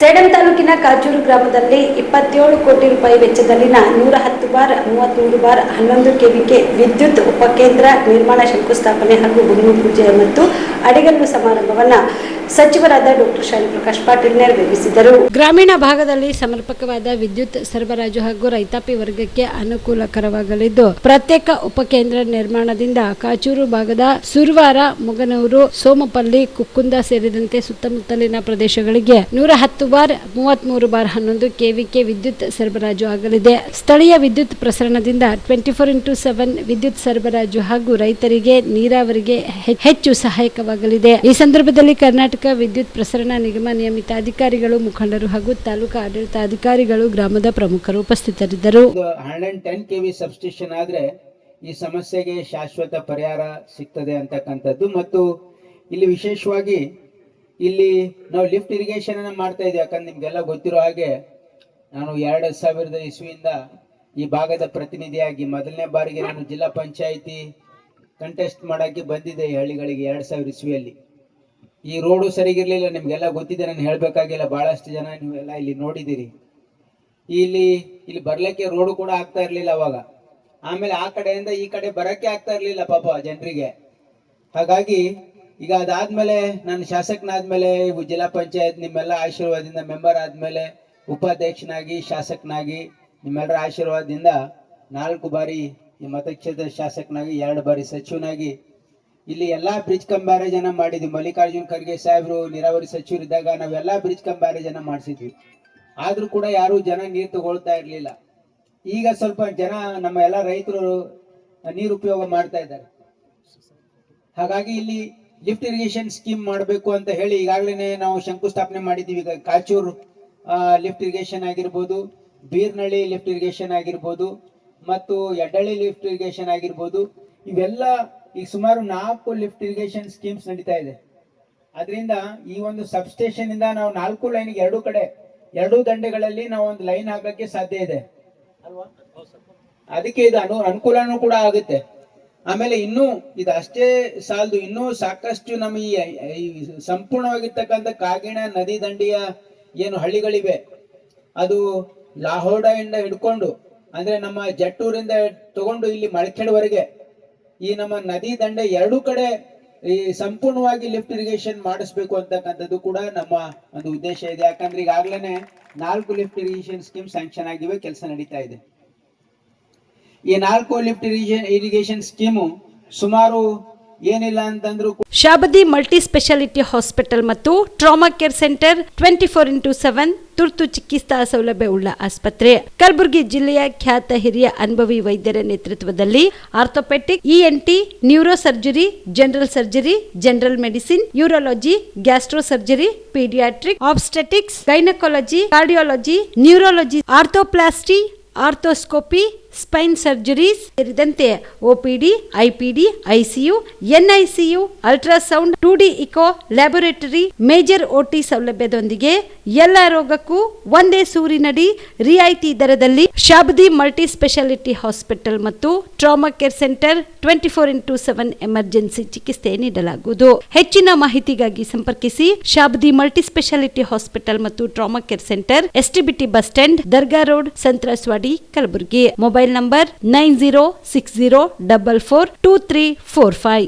ಸೇಡಂ ತಾಲೂಕಿನ ಕಾಜೂರು ಗ್ರಾಮದಲ್ಲಿ 27 ಕೋಟಿ ರೂಪಾಯಿ ವೆಚ್ಚದಲ್ಲಿನ 110 ಬಾರ್ 33 ಬಾರ್ 11 ಕೆವಿಕೆ ವಿದ್ಯುತ್ ಉಪಕೇಂದ್ರ ನಿರ್ಮಾಣ ಶಂಕುಸ್ಥಾಪನೆ ಹಾಗೂ ಭೂಮಿ ಪೂಜೆ ಮತ್ತು ಅಡಿಗಲ್ಲು ಸಮಾರಂಭವನ್ನು ಸಚಿವರಾದ ಡಾಕ್ಟರ್ ಶಾಲಿ ಪ್ರಕಾಶ್ ಪಾಟೀಲ್ ನೆರವೇರಿಸಿದರು. ಗ್ರಾಮೀಣ ಭಾಗದಲ್ಲಿ ಸಮರ್ಪಕವಾದ ವಿದ್ಯುತ್ ಸರಬರಾಜು ಹಾಗೂ ರೈತಾಪಿ ವರ್ಗಕ್ಕೆ ಅನುಕೂಲಕರವಾಗಲಿದ್ದು ಪ್ರತ್ಯೇಕ ಉಪಕೇಂದ್ರ ನಿರ್ಮಾಣದಿಂದ ಕಾಚೂರು ಭಾಗದ ಸುರವಾರ, ಮುಗನೂರು, ಸೋಮಪಲ್ಲಿ, ಕುಕ್ಕುಂದ ಸೇರಿದಂತೆ ಸುತ್ತಮುತ್ತಲಿನ ಪ್ರದೇಶಗಳಿಗೆ 110 ಬಾರ್ 33 ಬಾರ್ 11 ಕೆವಿಕೆ ವಿದ್ಯುತ್ ಸರಬರಾಜು ಆಗಲಿದೆ. ಸ್ಥಳೀಯ ವಿದ್ಯುತ್ ಪ್ರಸರಣದಿಂದ 24x7 ವಿದ್ಯುತ್ ಸರಬರಾಜು ಹಾಗೂ ರೈತರಿಗೆ ನೀರಾವರಿಗೆ ಹೆಚ್ಚು ಸಹಾಯಕವಾಗಲಿದೆ. ಈ ಸಂದರ್ಭದಲ್ಲಿ ಕರ್ನಾಟಕ ವಿದ್ಯುತ್ ಪ್ರಸರಣ ನಿಗಮ ನಿಯಮಿತ ಅಧಿಕಾರಿಗಳು, ಮುಖಂಡರು ಹಾಗೂ ತಾಲೂಕಾ ಆಡಳಿತಾಧಿಕಾರಿಗಳು, ಗ್ರಾಮದ ಪ್ರಮುಖರು ಉಪಸ್ಥಿತರಿದ್ದರು. 110 ಕೆವಿ ಸಬ್ಸ್ಟೇಷನ್ ಆದ್ರೆ ಈ ಸಮಸ್ಯೆಗೆ ಶಾಶ್ವತ ಪರಿಹಾರ ಸಿಗ್ತದೆ ಅಂತಕ್ಕಂಥದ್ದು. ಮತ್ತು ಇಲ್ಲಿ ವಿಶೇಷವಾಗಿ ಇಲ್ಲಿ ನಾವು ಲಿಫ್ಟ್ ಇರಿಗೇಷನ್ ಅನ್ನ ಮಾಡ್ತಾ ಇದ್ದೀವಿ. ಯಾಕಂದ್ರೆ ನಿಮ್ಗೆಲ್ಲ ಗೊತ್ತಿರೋ ಹಾಗೆ ನಾನು 2000 ಇಸ್ವಿಯಿಂದ ಈ ಭಾಗದ ಪ್ರತಿನಿಧಿಯಾಗಿ ಮೊದಲನೇ ಬಾರಿಗೆ ನಾನು ಜಿಲ್ಲಾ ಪಂಚಾಯಿತಿ ಕಂಟೆಸ್ಟ್ ಮಾಡಕ್ಕೆ ಬಂದಿದ್ದೆ ಈ ಹಳ್ಳಿಗಳಿಗೆ 2000 ಇಸ್ವಿಯಲ್ಲಿ. ಈ ರೋಡು ಸರಿಗಿರ್ಲಿಲ್ಲ, ನಿಮ್ಗೆಲ್ಲ ಗೊತ್ತಿದೆ, ನಾನು ಹೇಳ್ಬೇಕಾಗಿಲ್ಲ. ಬಹಳಷ್ಟು ಜನ ನೀವೆಲ್ಲ ಇಲ್ಲಿ ನೋಡಿದಿರಿ. ಇಲ್ಲಿ ಬರ್ಲಿಕ್ಕೆ ರೋಡು ಕೂಡ ಆಗ್ತಾ ಇರ್ಲಿಲ್ಲ ಅವಾಗ. ಆಮೇಲೆ ಆ ಕಡೆಯಿಂದ ಈ ಕಡೆ ಬರಕ್ಕೆ ಆಗ್ತಾ ಇರ್ಲಿಲ್ಲ ಪಾಪ ಜನರಿಗೆ. ಹಾಗಾಗಿ ಈಗ ಅದಾದ್ಮೇಲೆ ನಾನು ಶಾಸಕನಾದ್ಮೇಲೆ ಜಿಲ್ಲಾ ಪಂಚಾಯತ್ ನಿಮ್ಮೆಲ್ಲ ಆಶೀರ್ವಾದದಿಂದ ಮೆಂಬರ್ ಆದ್ಮೇಲೆ ಉಪಾಧ್ಯಕ್ಷನಾಗಿ, ಶಾಸಕನಾಗಿ, ನಿಮ್ಮೆಲ್ಲರ ಆಶೀರ್ವಾದದಿಂದ 4 ಬಾರಿ ಈ ಮತಕ್ಷೇತ್ರ ಶಾಸಕನಾಗಿ, 2 ಬಾರಿ ಸಚಿವನಾಗಿ ಇಲ್ಲಿ ಎಲ್ಲಾ ಬ್ರಿಡ್ಜ್ ಕಮ್ ಬ್ಯಾರೇಜ್ ಅನ್ನ ಮಾಡಿದ್ವಿ. ಮಲ್ಲಿಕಾರ್ಜುನ್ ಖರ್ಗೆ ಸಾಹೇಬ್ರು ನೀರಾವರಿ ಸಚಿವರಿದ್ದಾಗ ನಾವೆಲ್ಲಾ ಬ್ರಿಡ್ಜ್ ಕಮ್ ಬ್ಯಾರೇಜ್ ಅನ್ನ ಮಾಡಿಸಿದ್ವಿ. ಆದ್ರೂ ಕೂಡ ಯಾರು ಜನ ನೀರು ತಗೊಳ್ತಾ ಇರ್ಲಿಲ್ಲ. ಈಗ ಸ್ವಲ್ಪ ಜನ ನಮ್ಮ ಎಲ್ಲ ರೈತರು ನೀರು ಉಪಯೋಗ ಮಾಡ್ತಾ ಇದ್ದಾರೆ. ಹಾಗಾಗಿ ಇಲ್ಲಿ ಲಿಫ್ಟ್ ಇರಿಗೇಷನ್ ಸ್ಕೀಮ್ ಮಾಡಬೇಕು ಅಂತ ಹೇಳಿ ಈಗಾಗಲೇ ನಾವು ಶಂಕುಸ್ಥಾಪನೆ ಮಾಡಿದ್ದೀವಿ. ಈಗ ಕಾಚೂರು ಲಿಫ್ಟ್ ಇರಿಗೇಷನ್ ಆಗಿರ್ಬೋದು, ಬೀರ್ನಳ್ಳಿ ಲಿಫ್ಟ್ ಇರಿಗೇಷನ್ ಆಗಿರ್ಬೋದು, ಮತ್ತು ಯಡ್ಡಳ್ಳಿ ಲಿಫ್ಟ್ ಇರಿಗೇಷನ್ ಆಗಿರ್ಬೋದು, ಇವೆಲ್ಲ ಈಗ ಸುಮಾರು 4 ಲಿಫ್ಟ್ ಇರಿಗೇಷನ್ ಸ್ಕೀಮ್ಸ್ ನಡೀತಾ ಇದೆ. ಅದರಿಂದ ಈ ಒಂದು ಸಬ್ಸ್ಟೇಷನ್ ಇಂದ ನಾವು 4 ಲೈನ್ಗೆ 2 ಕಡೆ 2 ದಂಡೆಗಳಲ್ಲಿ ನಾವು ಒಂದು ಲೈನ್ ಹಾಕಕ್ಕೆ ಸಾಧ್ಯ ಇದೆ ಅಲ್ವಾ. ಅದಕ್ಕೆ ಇದು ಅನುಕೂಲನೂ ಕೂಡ ಆಗುತ್ತೆ. ಆಮೇಲೆ ಇನ್ನೂ ಇದು ಅಷ್ಟೇ ಸಾಲದು, ಇನ್ನೂ ಸಾಕಷ್ಟು ನಮ್ಮ ಈ ಸಂಪೂರ್ಣವಾಗಿರ್ತಕ್ಕಂಥ ಕಾಗಿಣ ನದಿ ದಂಡೆಯ ಏನು ಹಳ್ಳಿಗಳಿವೆ, ಅದು ಲಾಹೋಡ ಇಂದ ಹಿಡ್ಕೊಂಡು ಅಂದ್ರೆ ನಮ್ಮ ಜಟ್ಟೂರಿಂದ ತಗೊಂಡು ಇಲ್ಲಿ ಮಳಖೇಡ್ವರೆಗೆ ಈ ನಮ್ಮ ನದಿ ದಂಡೆ 2 ಕಡೆ ಈ ಸಂಪೂರ್ಣವಾಗಿ ಲಿಫ್ಟ್ ಇರಿಗೇಷನ್ ಮಾಡಿಸ್ಬೇಕು ಅಂತಕ್ಕಂಥದ್ದು ಕೂಡ ನಮ್ಮ ಒಂದು ಉದ್ದೇಶ ಇದೆ. ಯಾಕಂದ್ರೆ ಈಗಾಗಲೇ 4 ಲಿಫ್ಟ್ ಇರಿಗೇಷನ್ ಸ್ಕೀಮ್ ಸ್ಯಾಂಕ್ಷನ್ ಆಗಿವೆ, ಕೆಲಸ ನಡೀತಾ ಇದೆ. ಈ 4 ಲಿಫ್ಟ್ ಇರಿಗೇಷನ್ ಸ್ಕೀಮು ಸುಮಾರು ಏನಿಲ್ಲ ಅಂತಂದ್ರು ಶಾಬದಿ ಮಲ್ಟಿ ಸ್ಪೆಷಾಲಿಟಿ ಹಾಸ್ಪಿಟಲ್ ಮತ್ತು ಟ್ರಾಮಾ ಕೇರ್ ಸೆಂಟರ್ 24x7 ತುರ್ತು ಚಿಕಿತ್ಸಾ ಸೌಲಭ್ಯವುಳ್ಳ ಆಸ್ಪತ್ರೆ. ಕಲಬುರಗಿ ಜಿಲ್ಲೆಯ ಖ್ಯಾತ ಹಿರಿಯ ಅನುಭವಿ ವೈದ್ಯರ ನೇತೃತ್ವದಲ್ಲಿ orthopaedic, ENT, neuro surgery, general surgery, general medicine, urology, gastro surgery, paediatric, obstetrics, gynaecology, cardiology, neurology, arthroplasty, arthroscopy, spine surgeries ಸೇರಿದಂತೆ OPD, IPD, ICU, NICU, ultrasound, 2D echo, laboratory, major OT ಸೌಲಭ್ಯದೊಂದಿಗೆ ಎಲ್ಲ ರೋಗಕ್ಕೂ ಒಂದೇ ಸೂರಿನಡಿ ರಿಯಾಯಿತಿ ದರದಲ್ಲಿ ಶಾಬದಿ ಮಲ್ಟಿ ಸ್ಪೆಷಾಲಿಟಿ ಹಾಸ್ಪಿಟಲ್ ಮತ್ತು trauma care centre 24x7 emergency ಚಿಕಿತ್ಸೆ ನೀಡಲಾಗುವುದು. ಹೆಚ್ಚಿನ ಮಾಹಿತಿಗಾಗಿ ಸಂಪರ್ಕಿಸಿ ಶಾಬದಿ ಮಲ್ಟಿ ಸ್ಪೆಷಾಲಿಟಿ ಹಾಸ್ಪಿಟಲ್ ಮತ್ತು trauma care centre, STBT bus stand, Dargah road, ಸಂತ್ರಸ್ವಾಡಿ, Kalaburagi. Mobile number 9060442345.